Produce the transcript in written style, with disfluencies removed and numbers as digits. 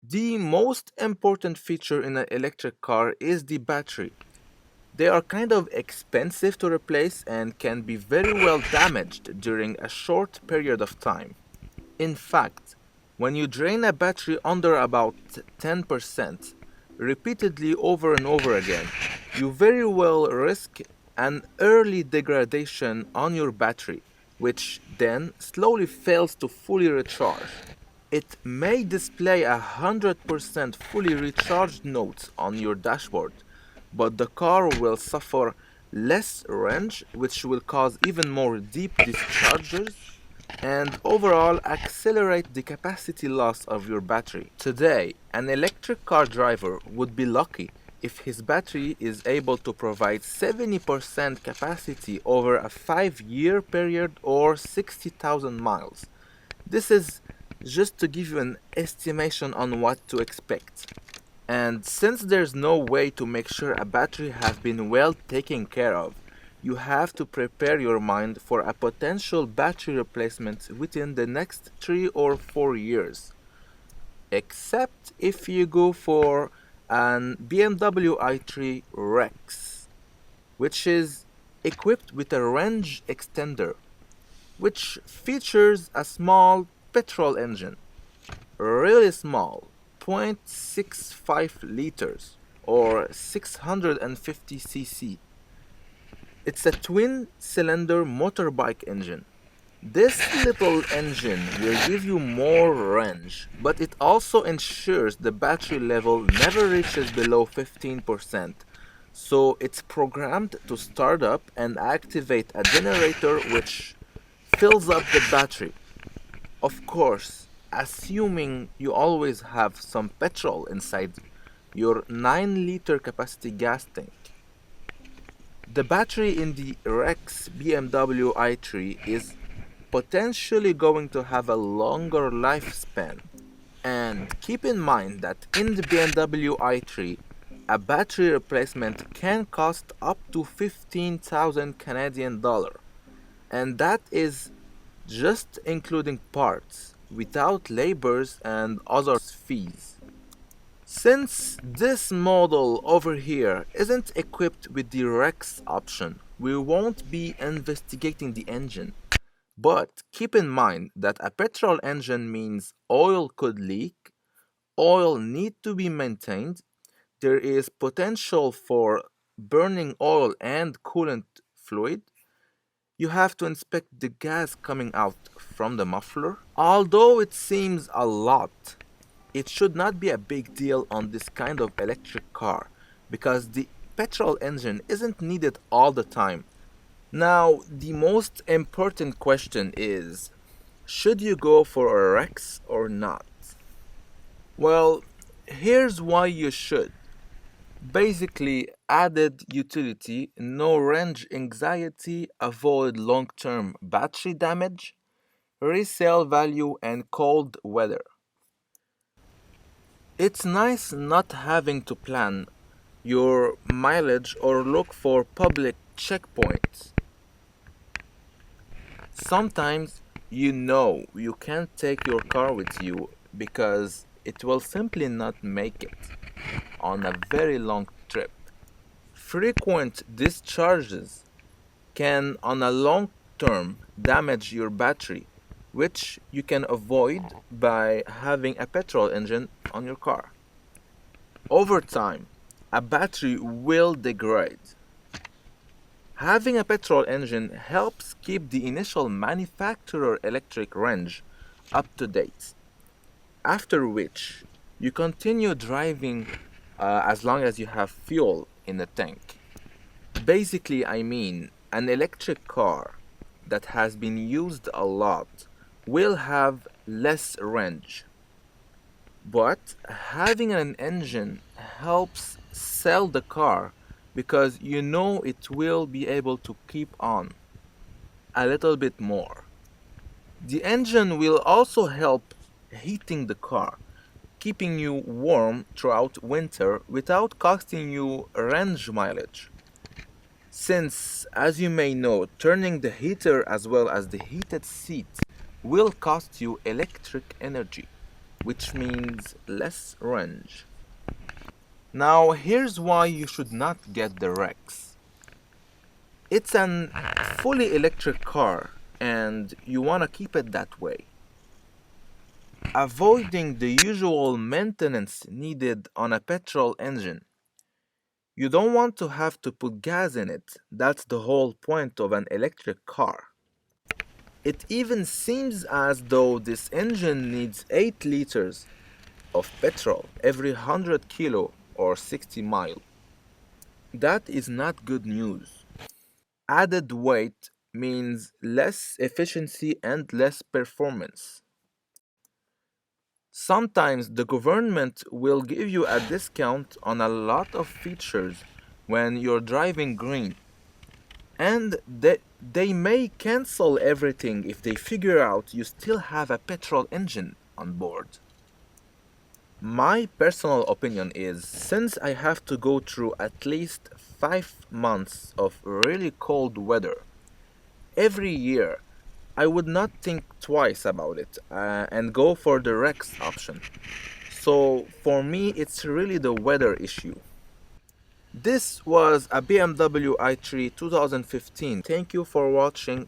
The most important feature in an electric car is the battery. They are kind of expensive to replace and can be very well damaged during a short period of time. In fact, when you drain a battery under about 10% repeatedly over and over again, you very well risk an early degradation on your battery, which then slowly fails to fully recharge. It may display 100% fully recharged note on your dashboard, but the car will suffer less range, which will cause even more deep discharges and overall accelerate the capacity loss of your battery. Today, an electric car driver would be lucky if his battery is able to provide 70% capacity over a 5-year period or 60,000 miles. This is just to give you an estimation on what to expect. And since there's no way to make sure a battery has been well taken care of, you have to prepare your mind for a potential battery replacement within the next 3 or 4 years. Except if you go for an BMW i3 Rex, which is equipped with a range extender, which features a small petrol engine, really small, 0.65 liters or 650 cc. It's a twin-cylinder motorbike engine. This little engine will give you more range, but it also ensures the battery level never reaches below 15%. So it's programmed to start up and activate a generator which fills up the battery. Of course, assuming you always have some petrol inside your 9-liter capacity gas tank. The battery in the Rex BMW i3 is potentially going to have a longer lifespan. And keep in mind that in the BMW i3, a battery replacement can cost up to 15,000 Canadian dollar. And that is just including parts, without labors and other fees. Since this model over here isn't equipped with the Rex option, we won't be investigating the engine. But keep in mind that a petrol engine means oil could leak, oil need to be maintained, there is potential for burning oil and coolant fluid, you have to inspect the gas coming out from the muffler. Although it seems a lot, it should not be a big deal on this kind of electric car because the petrol engine isn't needed all the time. Now, the most important question is, should you go for a Rex or not? Well, here's why you should. Basically, added utility, no range anxiety, avoid long-term battery damage, resale value, and cold weather. It's nice not having to plan your mileage or look for public checkpoints. Sometimes you know you can't take your car with you because it will simply not make it on a very long trip. Frequent discharges can, on a long term, damage your battery, which you can avoid by having a petrol engine on your car. Over time, a battery will degrade. Having a petrol engine helps keep the initial manufacturer electric range up to date, after which you continue driving as long as you have fuel in the tank. Basically, I mean, an electric car that has been used a lot will have less range. But having an engine helps sell the car because you know it will be able to keep on a little bit more. The engine will also help heating the car, keeping you warm throughout winter without costing you range mileage. Since, as you may know, turning the heater as well as the heated seat will cost you electric energy. which means less range. Now here's why you should not get the Rex. It's an fully electric car and you want to keep it that way. Avoiding the usual maintenance needed on a petrol engine. You don't want to have to put gas in it. That's the whole point of an electric car. It even seems as though this engine needs 8 liters of petrol every 100 kilo or 60 mile. That is not good news. Added weight means less efficiency and less performance. Sometimes the government will give you a discount on a lot of features when you're driving green. And they may cancel everything if they figure out you still have a petrol engine on board. My personal opinion is since I have to go through at least 5 months of really cold weather every year, I would not think twice about it and go for the Rex option. So for me, it's really the weather issue. This was a BMW i3 2015. Thank you for watching.